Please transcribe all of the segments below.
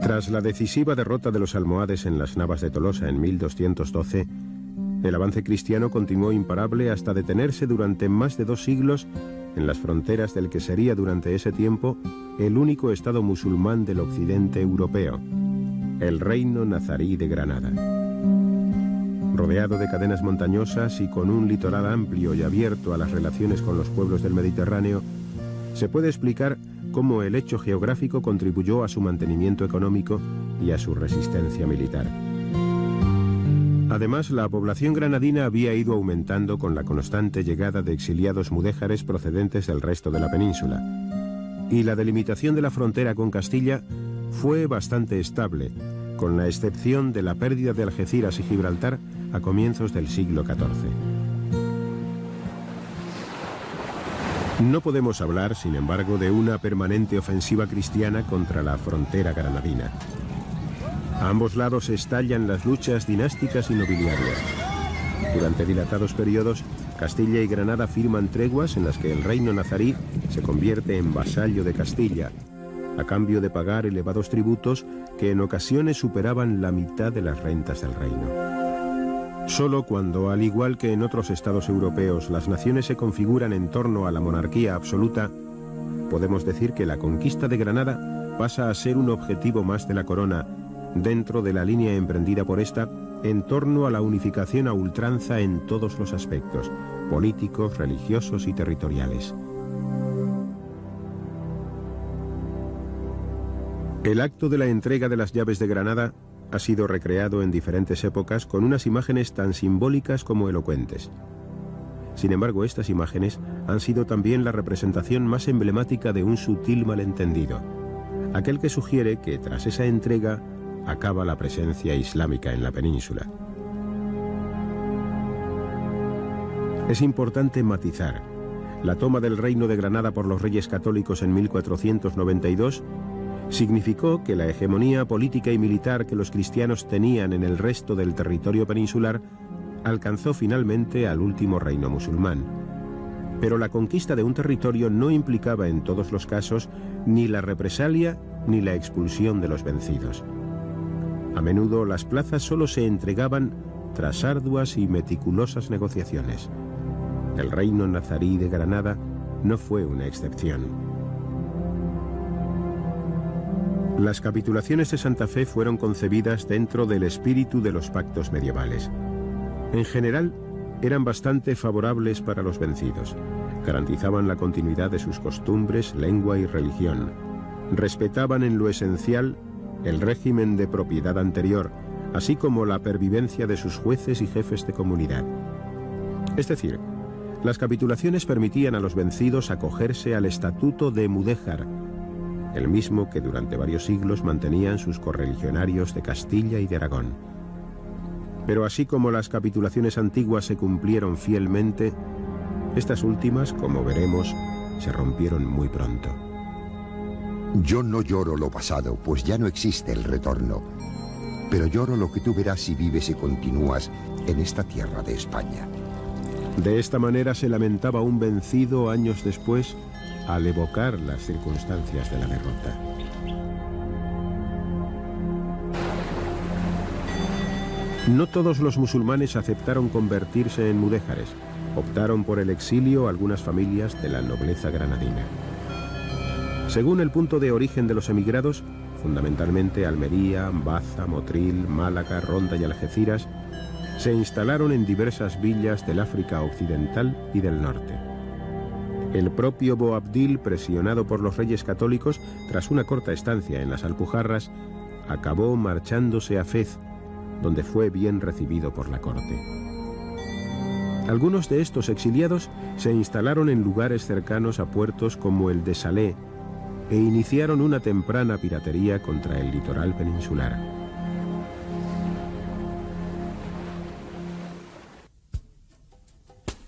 Tras la decisiva derrota de los almohades en las Navas de Tolosa en 1212, el avance cristiano continuó imparable hasta detenerse durante más de 2 siglos en las fronteras del que sería durante ese tiempo el único estado musulmán del occidente europeo, el Reino Nazarí de Granada. Rodeado de cadenas montañosas y con un litoral amplio y abierto a las relaciones con los pueblos del Mediterráneo, se puede explicar cómo el hecho geográfico contribuyó a su mantenimiento económico y a su resistencia militar. Además, la población granadina había ido aumentando con la constante llegada de exiliados mudéjares procedentes del resto de la península, y la delimitación de la frontera con Castilla fue bastante estable, con la excepción de la pérdida de Algeciras y Gibraltar a comienzos del siglo XIV. No podemos hablar, sin embargo, de una permanente ofensiva cristiana contra la frontera granadina. A ambos lados estallan las luchas dinásticas y nobiliarias. Durante dilatados periodos, Castilla y Granada firman treguas en las que el reino nazarí se convierte en vasallo de Castilla, a cambio de pagar elevados tributos que en ocasiones superaban la mitad de las rentas del reino. Solo cuando, al igual que en otros estados europeos, las naciones se configuran en torno a la monarquía absoluta, podemos decir que la conquista de Granada pasa a ser un objetivo más de la corona, dentro de la línea emprendida por esta en torno a la unificación a ultranza en todos los aspectos, políticos, religiosos y territoriales. El acto de la entrega de las llaves de Granada ha sido recreado en diferentes épocas con unas imágenes tan simbólicas como elocuentes. Sin embargo, estas imágenes han sido también la representación más emblemática de un sutil malentendido, aquel que sugiere que tras esa entrega acaba la presencia islámica en la península. Es importante matizar: la toma del reino de Granada por los reyes católicos en 1492 significó que la hegemonía política y militar que los cristianos tenían en el resto del territorio peninsular alcanzó finalmente al último reino musulmán. Pero la conquista de un territorio no implicaba en todos los casos ni la represalia ni la expulsión de los vencidos. A menudo las plazas solo se entregaban tras arduas y meticulosas negociaciones. El reino nazarí de Granada no fue una excepción. Las capitulaciones de Santa Fe fueron concebidas dentro del espíritu de los pactos medievales. En general, eran bastante favorables para los vencidos. Garantizaban la continuidad de sus costumbres, lengua y religión. Respetaban en lo esencial el régimen de propiedad anterior, así como la pervivencia de sus jueces y jefes de comunidad. Es decir, las capitulaciones permitían a los vencidos acogerse al estatuto de mudéjar, el mismo que durante varios siglos mantenían sus correligionarios de Castilla y de Aragón. Pero así como las capitulaciones antiguas se cumplieron fielmente, estas últimas, como veremos, se rompieron muy pronto. Yo no lloro lo pasado, pues ya no existe el retorno. Pero lloro lo que tú verás si vives y continúas en esta tierra de España. De esta manera se lamentaba un vencido años después al evocar las circunstancias de la derrota. No todos los musulmanes aceptaron convertirse en mudéjares. Optaron por el exilio algunas familias de la nobleza granadina. Según el punto de origen de los emigrados, fundamentalmente Almería, Baza, Motril, Málaga, Ronda y Algeciras, se instalaron en diversas villas del África Occidental y del Norte. El propio Boabdil, presionado por los reyes católicos, tras una corta estancia en las Alpujarras, acabó marchándose a Fez, donde fue bien recibido por la corte. Algunos de estos exiliados se instalaron en lugares cercanos a puertos como el de Salé e iniciaron una temprana piratería contra el litoral peninsular.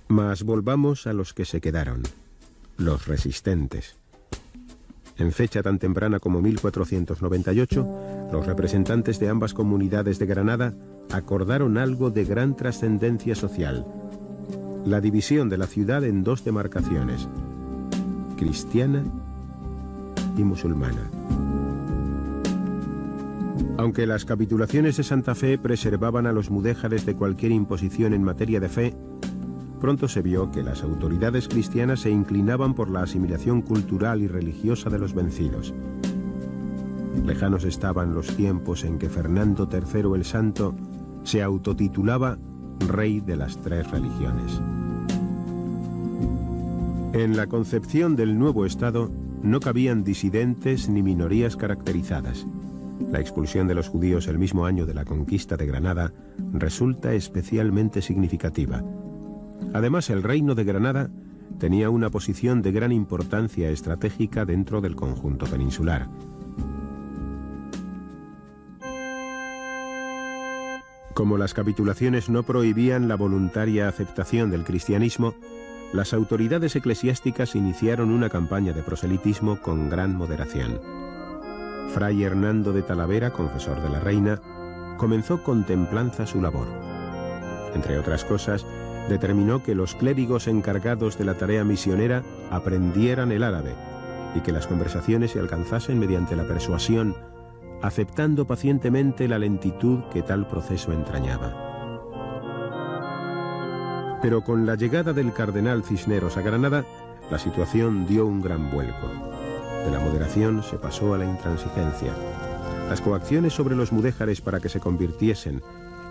Mas volvamos a los que se quedaron, los resistentes. En fecha tan temprana como 1498, los representantes de ambas comunidades de Granada acordaron algo de gran trascendencia social: la división de la ciudad en 2 demarcaciones, cristiana y musulmana. Aunque las capitulaciones de Santa Fe preservaban a los mudéjares de cualquier imposición en materia de fe, pronto se vio que las autoridades cristianas se inclinaban por la asimilación cultural y religiosa de los vencidos. Lejanos estaban los tiempos en que Fernando III el Santo se autotitulaba Rey de las tres religiones. En la concepción del nuevo Estado no cabían disidentes ni minorías caracterizadas. La expulsión de los judíos el mismo año de la conquista de Granada resulta especialmente significativa. Además, el Reino de Granada tenía una posición de gran importancia estratégica dentro del conjunto peninsular. Como las capitulaciones no prohibían la voluntaria aceptación del cristianismo, las autoridades eclesiásticas iniciaron una campaña de proselitismo con gran moderación. Fray Hernando de Talavera, confesor de la reina, comenzó con templanza su labor. Entre otras cosas, determinó que los clérigos encargados de la tarea misionera aprendieran el árabe y que las conversaciones se alcanzasen mediante la persuasión, aceptando pacientemente la lentitud que tal proceso entrañaba. Pero con la llegada del cardenal Cisneros a Granada, la situación dio un gran vuelco. De la moderación se pasó a la intransigencia. Las coacciones sobre los mudéjares para que se convirtiesen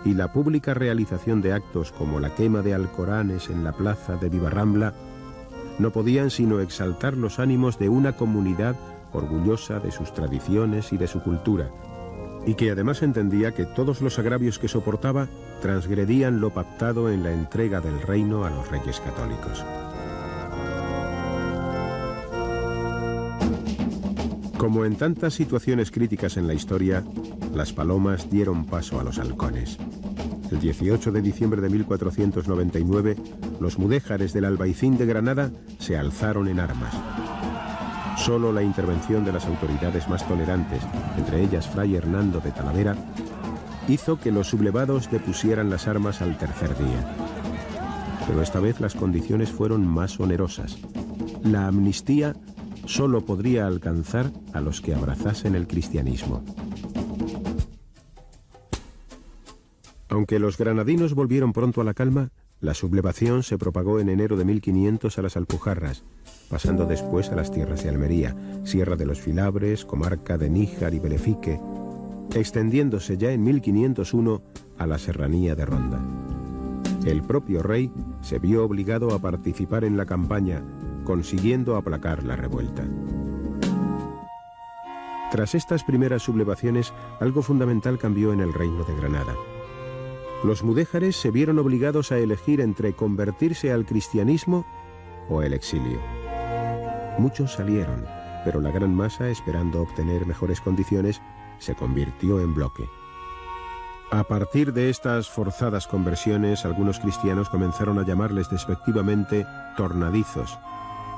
y la pública realización de actos como la quema de alcoranes en la plaza de Vivarrambla no podían sino exaltar los ánimos de una comunidad orgullosa de sus tradiciones y de su cultura, y que además entendía que todos los agravios que soportaba transgredían lo pactado en la entrega del reino a los reyes católicos. Como en tantas situaciones críticas en la historia, las palomas dieron paso a los halcones. El 18 de diciembre de 1499, los mudéjares del Albaicín de Granada se alzaron en armas. Solo la intervención de las autoridades más tolerantes, entre ellas Fray Hernando de Talavera, hizo que los sublevados depusieran las armas al tercer día. Pero esta vez las condiciones fueron más onerosas. La amnistía solo podría alcanzar a los que abrazasen el cristianismo. Aunque los granadinos volvieron pronto a la calma, la sublevación se propagó en enero de 1500 a las Alpujarras, pasando después a las tierras de Almería, Sierra de los Filabres, comarca de Níjar y Belefique, extendiéndose ya en 1501 a la serranía de Ronda. El propio rey se vio obligado a participar en la campaña, consiguiendo aplacar la revuelta. Tras estas primeras sublevaciones, algo fundamental cambió en el reino de Granada. Los mudéjares se vieron obligados a elegir entre convertirse al cristianismo o el exilio. Muchos salieron, pero la gran masa, esperando obtener mejores condiciones, se convirtió en bloque. A partir de estas forzadas conversiones, algunos cristianos comenzaron a llamarles despectivamente tornadizos,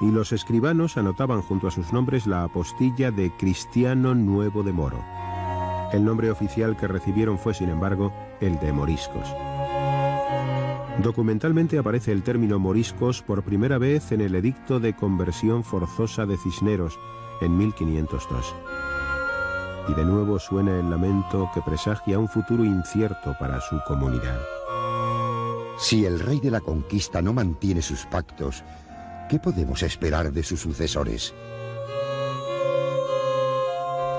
y los escribanos anotaban junto a sus nombres la apostilla de Cristiano Nuevo de Moro. El nombre oficial que recibieron fue, sin embargo, el de moriscos. Documentalmente aparece el término moriscos por primera vez en el Edicto de Conversión Forzosa de Cisneros, en 1502. Y de nuevo suena el lamento que presagia un futuro incierto para su comunidad. Si el rey de la conquista no mantiene sus pactos, ¿qué podemos esperar de sus sucesores?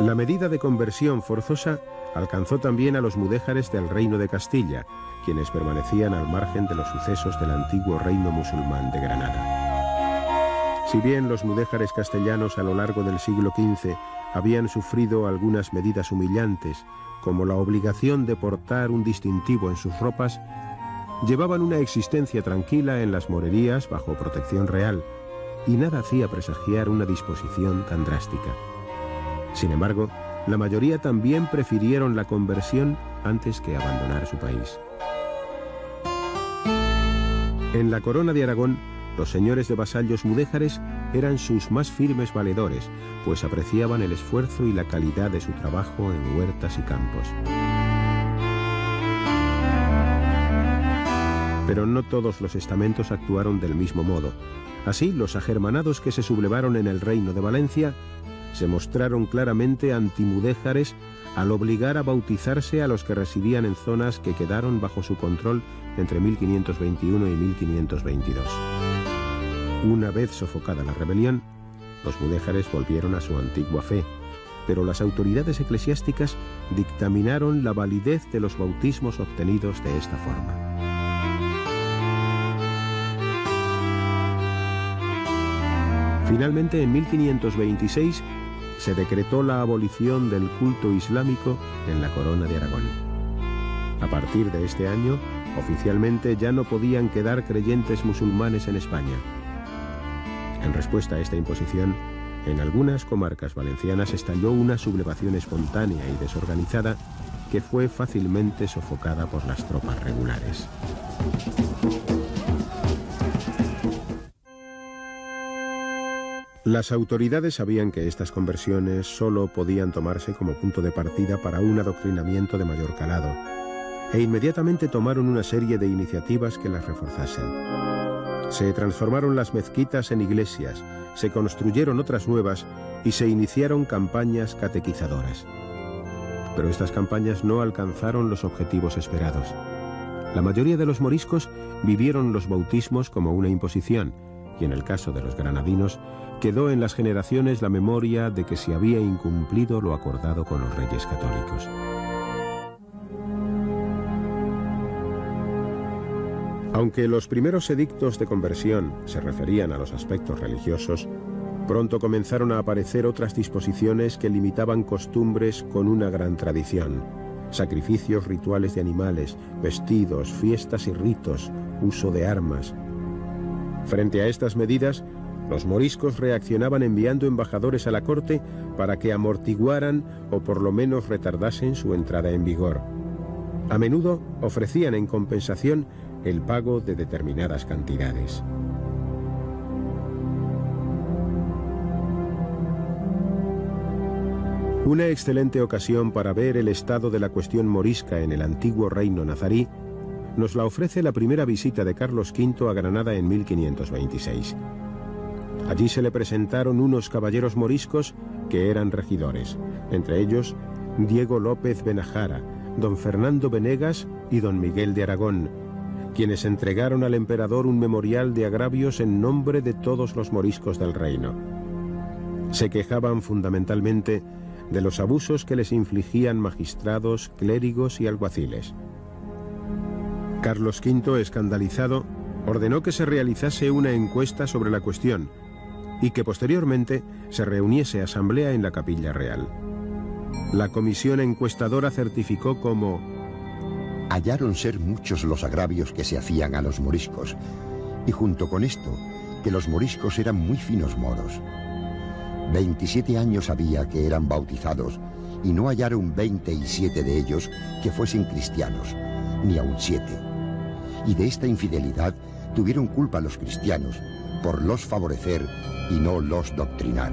La medida de conversión forzosa alcanzó también a los mudéjares del Reino de Castilla, quienes permanecían al margen de los sucesos del antiguo reino musulmán de Granada. Si bien los mudéjares castellanos a lo largo del siglo XV habían sufrido algunas medidas humillantes, como la obligación de portar un distintivo en sus ropas, llevaban una existencia tranquila en las morerías bajo protección real, y nada hacía presagiar una disposición tan drástica. Sin embargo, la mayoría también prefirieron la conversión antes que abandonar su país. En la corona de Aragón, los señores de vasallos mudéjares eran sus más firmes valedores, pues apreciaban el esfuerzo y la calidad de su trabajo en huertas y campos. Pero no todos los estamentos actuaron del mismo modo. Así, los agermanados que se sublevaron en el reino de Valencia se mostraron claramente antimudéjares al obligar a bautizarse a los que residían en zonas que quedaron bajo su control entre 1521 y 1522. Una vez sofocada la rebelión, los mudéjares volvieron a su antigua fe, pero las autoridades eclesiásticas dictaminaron la validez de los bautismos obtenidos de esta forma. Finalmente, en 1526, se decretó la abolición del culto islámico en la Corona de Aragón. A partir de este año, oficialmente ya no podían quedar creyentes musulmanes en España. En respuesta a esta imposición, en algunas comarcas valencianas estalló una sublevación espontánea y desorganizada que fue fácilmente sofocada por las tropas regulares. Las autoridades sabían que estas conversiones solo podían tomarse como punto de partida para un adoctrinamiento de mayor calado, e inmediatamente tomaron una serie de iniciativas que las reforzasen. Se transformaron las mezquitas en iglesias, se construyeron otras nuevas y se iniciaron campañas catequizadoras. Pero estas campañas no alcanzaron los objetivos esperados. La mayoría de los moriscos vivieron los bautismos como una imposición, y en el caso de los granadinos, quedó en las generaciones la memoria de que se había incumplido lo acordado con los reyes católicos. Aunque los primeros edictos de conversión se referían a los aspectos religiosos, pronto comenzaron a aparecer otras disposiciones que limitaban costumbres con una gran tradición: sacrificios rituales de animales, vestidos, fiestas y ritos, uso de armas. Frente a estas medidas, los moriscos reaccionaban enviando embajadores a la corte para que amortiguaran o por lo menos retardasen su entrada en vigor. A menudo ofrecían en compensación el pago de determinadas cantidades. Una excelente ocasión para ver el estado de la cuestión morisca en el antiguo reino nazarí nos la ofrece la primera visita de Carlos V a Granada en 1526. Allí se le presentaron unos caballeros moriscos que eran regidores, entre ellos Diego López Benajara, don Fernando Venegas y don Miguel de Aragón, quienes entregaron al emperador un memorial de agravios en nombre de todos los moriscos del reino. Se quejaban fundamentalmente de los abusos que les infligían magistrados, clérigos y alguaciles. Carlos V, escandalizado, ordenó que se realizase una encuesta sobre la cuestión y que posteriormente se reuniese asamblea en la Capilla Real. La comisión encuestadora certificó como: hallaron ser muchos los agravios que se hacían a los moriscos, y junto con esto, que los moriscos eran muy finos moros. 27 años había que eran bautizados, y no hallaron 27 de ellos que fuesen cristianos, ni aun 7. Y de esta infidelidad tuvieron culpa los cristianos, por los favorecer y no los doctrinar.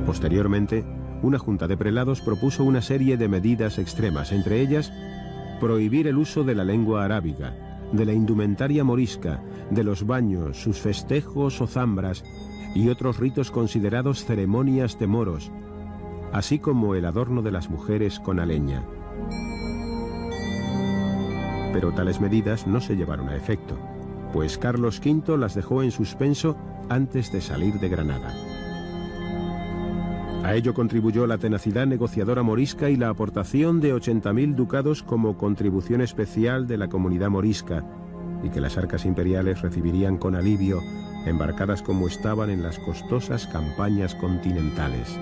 Posteriormente, una junta de prelados propuso una serie de medidas extremas, entre ellas prohibir el uso de la lengua arábiga, de la indumentaria morisca, de los baños, sus festejos o zambras y otros ritos considerados ceremonias de moros, así como el adorno de las mujeres con aleña. Pero tales medidas no se llevaron a efecto, pues Carlos V las dejó en suspenso antes de salir de Granada. A ello contribuyó la tenacidad negociadora morisca y la aportación de 80.000 ducados como contribución especial de la comunidad morisca, y que las arcas imperiales recibirían con alivio, embarcadas como estaban en las costosas campañas continentales.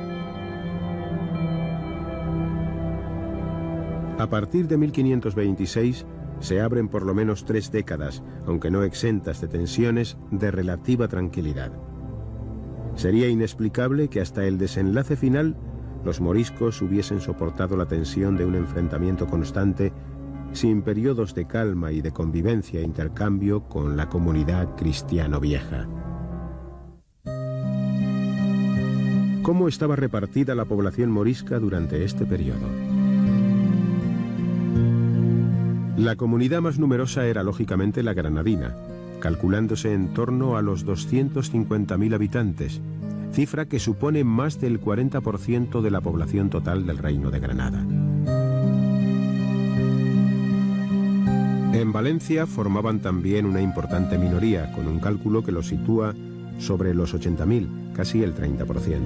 A partir de 1526 se abren por lo menos 3 décadas, aunque no exentas de tensiones, de relativa tranquilidad. Sería inexplicable que hasta el desenlace final los moriscos hubiesen soportado la tensión de un enfrentamiento constante, sin periodos de calma y de convivencia e intercambio con la comunidad cristiano vieja. ¿Cómo estaba repartida la población morisca durante este periodo? La comunidad más numerosa era lógicamente la granadina, calculándose en torno a los 250.000 habitantes, cifra que supone más del 40% de la población total del Reino de Granada. En Valencia formaban también una importante minoría, con un cálculo que los sitúa sobre los 80.000, casi el 30%.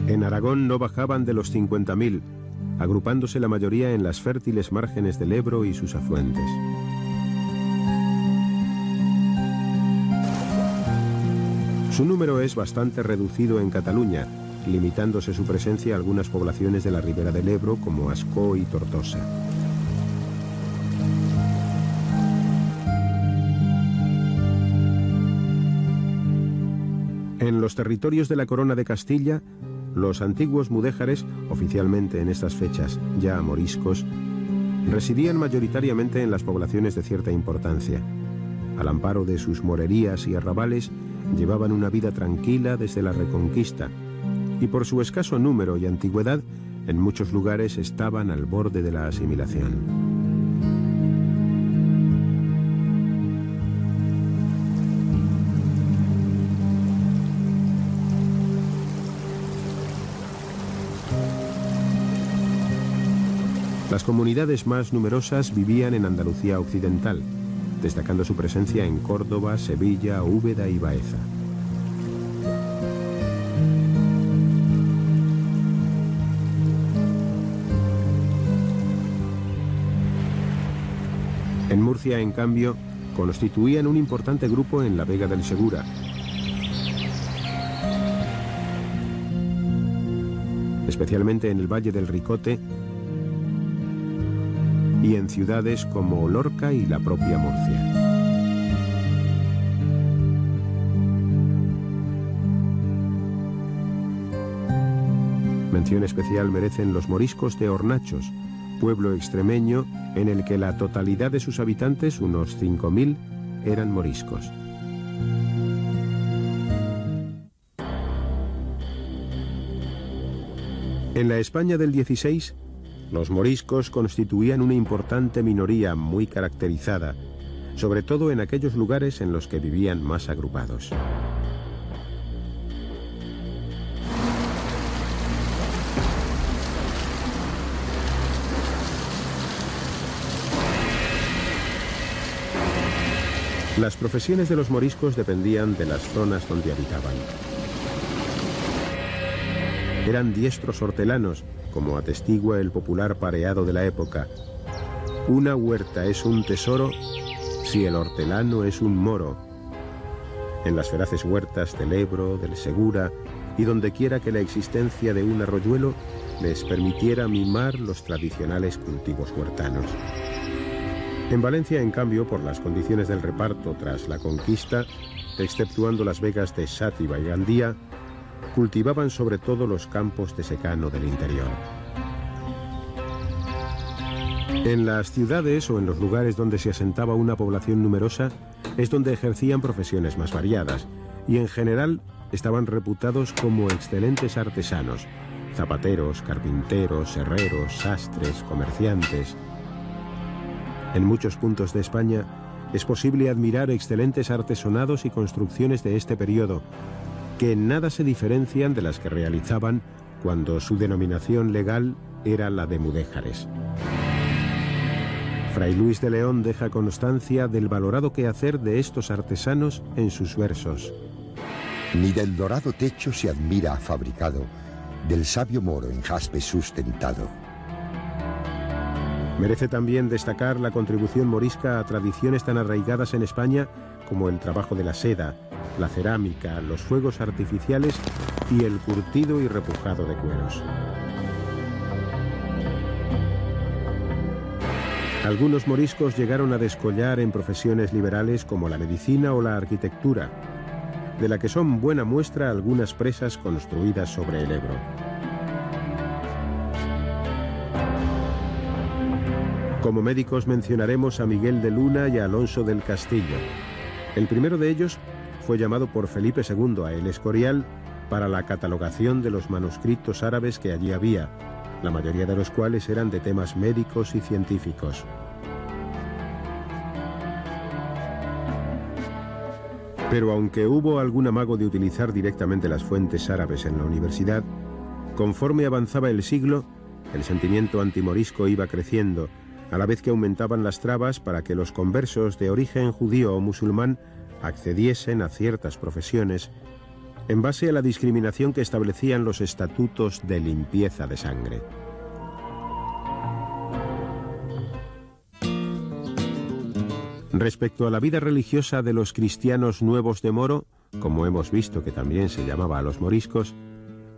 En Aragón no bajaban de los 50.000, agrupándose la mayoría en las fértiles márgenes del Ebro y sus afluentes. Su número es bastante reducido en Cataluña, limitándose su presencia a algunas poblaciones de la ribera del Ebro como Ascó y Tortosa. En los territorios de la Corona de Castilla, los antiguos mudéjares, oficialmente en estas fechas ya moriscos, residían mayoritariamente en las poblaciones de cierta importancia. Al amparo de sus morerías y arrabales, llevaban una vida tranquila desde la Reconquista, y por su escaso número y antigüedad, en muchos lugares estaban al borde de la asimilación. Las comunidades más numerosas vivían en Andalucía occidental, destacando su presencia en Córdoba, Sevilla, Úbeda y Baeza. En Murcia, en cambio, constituían un importante grupo en la Vega del Segura. Especialmente en el Valle del Ricote y en ciudades como Lorca y la propia Murcia. Mención especial merecen los moriscos de Hornachos, pueblo extremeño en el que la totalidad de sus habitantes, unos 5.000, eran moriscos. En la España del XVI, los moriscos constituían una importante minoría muy caracterizada, sobre todo en aquellos lugares en los que vivían más agrupados. Las profesiones de los moriscos dependían de las zonas donde habitaban. Eran diestros hortelanos, como atestigua el popular pareado de la época. Una huerta es un tesoro si el hortelano es un moro. En las feraces huertas del Ebro, del Segura y donde quiera que la existencia de un arroyuelo les permitiera mimar los tradicionales cultivos huertanos. En Valencia, en cambio, por las condiciones del reparto tras la conquista, exceptuando las vegas de Xàtiva y Gandía, cultivaban sobre todo los campos de secano del interior. En las ciudades o en los lugares donde se asentaba una población numerosa es donde ejercían profesiones más variadas y en general estaban reputados como excelentes artesanos, zapateros, carpinteros, herreros, sastres, comerciantes. En muchos puntos de España es posible admirar excelentes artesonados y construcciones de este periodo, que en nada se diferencian de las que realizaban cuando su denominación legal era la de mudéjares. Fray Luis de León deja constancia del valorado quehacer de estos artesanos en sus versos. Ni del dorado techo se admira fabricado, del sabio moro en jaspe sustentado. Merece también destacar la contribución morisca a tradiciones tan arraigadas en España como el trabajo de la seda, la cerámica, los fuegos artificiales y el curtido y repujado de cueros. Algunos moriscos llegaron a descollar en profesiones liberales como la medicina o la arquitectura, de la que son buena muestra algunas presas construidas sobre el Ebro. Como médicos mencionaremos a Miguel de Luna y a Alonso del Castillo. El primero de ellos fue llamado por Felipe II a El Escorial para la catalogación de los manuscritos árabes que allí había, la mayoría de los cuales eran de temas médicos y científicos. Pero aunque hubo algún amago de utilizar directamente las fuentes árabes en la universidad, conforme avanzaba el siglo, el sentimiento antimorisco iba creciendo, a la vez que aumentaban las trabas para que los conversos de origen judío o musulmán accediesen a ciertas profesiones en base a la discriminación que establecían los estatutos de limpieza de sangre. Respecto a la vida religiosa de los cristianos nuevos de Moro, como hemos visto que también se llamaba a los moriscos,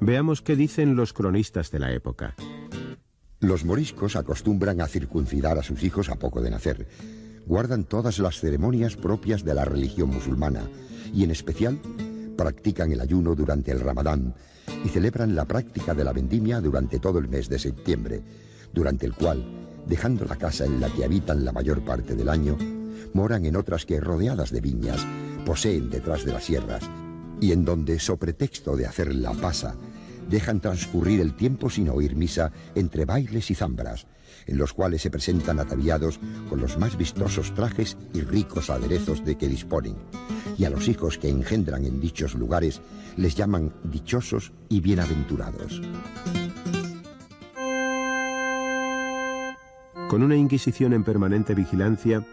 veamos qué dicen los cronistas de la época. Los moriscos acostumbran a circuncidar a sus hijos a poco de nacer. Guardan todas las ceremonias propias de la religión musulmana y en especial practican el ayuno durante el Ramadán y celebran la práctica de la vendimia durante todo el mes de septiembre, durante el cual, dejando la casa en la que habitan la mayor parte del año, moran en otras que, rodeadas de viñas, poseen detrás de las sierras, y en donde, so pretexto de hacer la pasa, dejan transcurrir el tiempo sin oír misa entre bailes y zambras, en los cuales se presentan ataviados con los más vistosos trajes y ricos aderezos de que disponen, y a los hijos que engendran en dichos lugares les llaman dichosos y bienaventurados. Con una Inquisición en permanente vigilancia,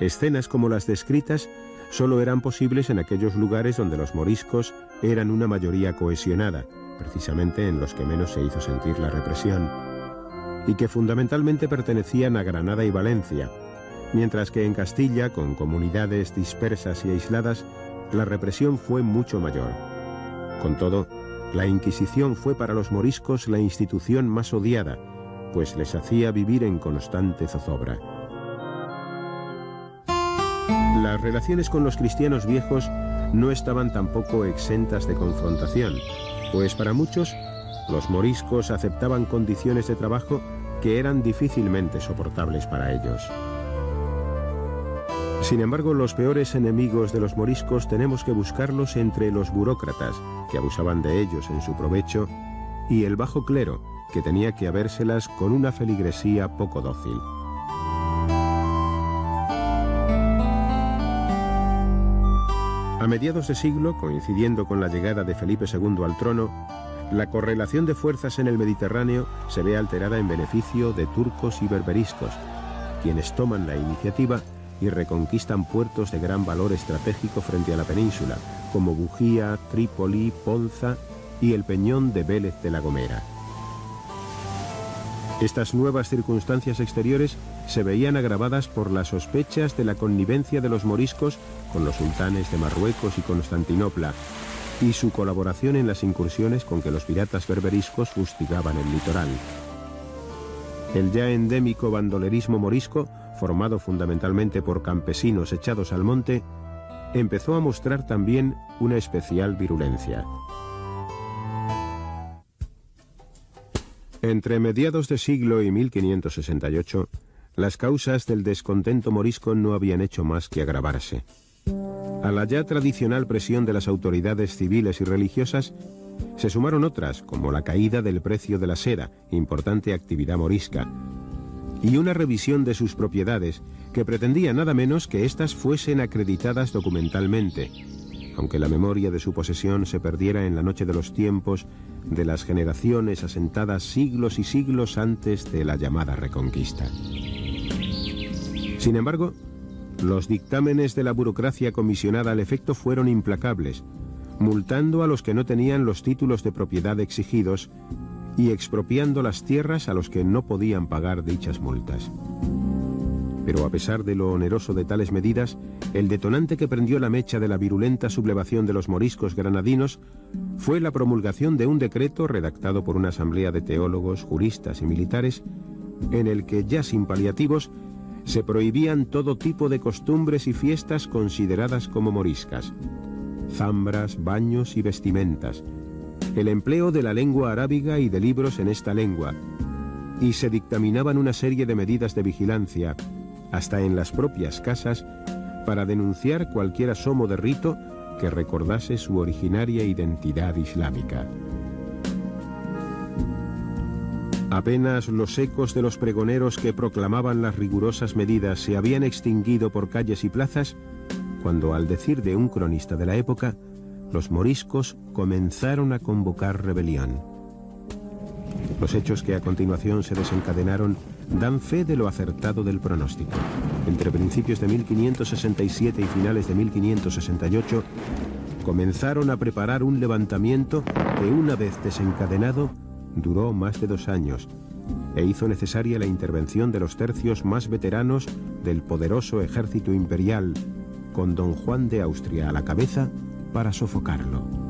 escenas como las descritas solo eran posibles en aquellos lugares donde los moriscos eran una mayoría cohesionada, precisamente en los que menos se hizo sentir la represión, y que fundamentalmente pertenecían a Granada y Valencia, mientras que en Castilla, con comunidades dispersas y aisladas, la represión fue mucho mayor. Con todo, la Inquisición fue para los moriscos la institución más odiada, pues les hacía vivir en constante zozobra. Las relaciones con los cristianos viejos no estaban tampoco exentas de confrontación, pues para muchos, los moriscos aceptaban condiciones de trabajo que eran difícilmente soportables para ellos. Sin embargo, los peores enemigos de los moriscos tenemos que buscarlos entre los burócratas, que abusaban de ellos en su provecho, y el bajo clero, que tenía que habérselas con una feligresía poco dócil. A mediados de siglo, coincidiendo con la llegada de Felipe II al trono, la correlación de fuerzas en el Mediterráneo se ve alterada en beneficio de turcos y berberiscos, quienes toman la iniciativa y reconquistan puertos de gran valor estratégico frente a la península, como Bujía, Trípoli, Ponza y el peñón de Vélez de la Gomera. Estas nuevas circunstancias exteriores se veían agravadas por las sospechas de la connivencia de los moriscos con los sultanes de Marruecos y Constantinopla, y su colaboración en las incursiones con que los piratas berberiscos fustigaban el litoral. El ya endémico bandolerismo morisco, formado fundamentalmente por campesinos echados al monte, empezó a mostrar también una especial virulencia. Entre mediados de siglo y 1568, las causas del descontento morisco no habían hecho más que agravarse. A la ya tradicional presión de las autoridades civiles y religiosas, se sumaron otras, como la caída del precio de la seda, importante actividad morisca, y una revisión de sus propiedades, que pretendía nada menos que éstas fuesen acreditadas documentalmente, aunque la memoria de su posesión se perdiera en la noche de los tiempos de las generaciones asentadas siglos y siglos antes de la llamada Reconquista. Sin embargo, los dictámenes de la burocracia comisionada al efecto fueron implacables, multando a los que no tenían los títulos de propiedad exigidos y expropiando las tierras a los que no podían pagar dichas multas. Pero a pesar de lo oneroso de tales medidas, el detonante que prendió la mecha de la virulenta sublevación de los moriscos granadinos fue la promulgación de un decreto redactado por una asamblea de teólogos, juristas y militares, en el que, ya sin paliativos, se prohibían todo tipo de costumbres y fiestas consideradas como moriscas: zambras, baños y vestimentas, el empleo de la lengua arábiga y de libros en esta lengua, y se dictaminaban una serie de medidas de vigilancia, hasta en las propias casas, para denunciar cualquier asomo de rito que recordase su originaria identidad islámica. Apenas los ecos de los pregoneros que proclamaban las rigurosas medidas se habían extinguido por calles y plazas, cuando, al decir de un cronista de la época, los moriscos comenzaron a convocar rebelión. Los hechos que a continuación se desencadenaron dan fe de lo acertado del pronóstico. Entre principios de 1567 y finales de 1568, comenzaron a preparar un levantamiento que, una vez desencadenado, duró más de 2 años e hizo necesaria la intervención de los tercios más veteranos del poderoso ejército imperial, con don Juan de Austria a la cabeza, para sofocarlo.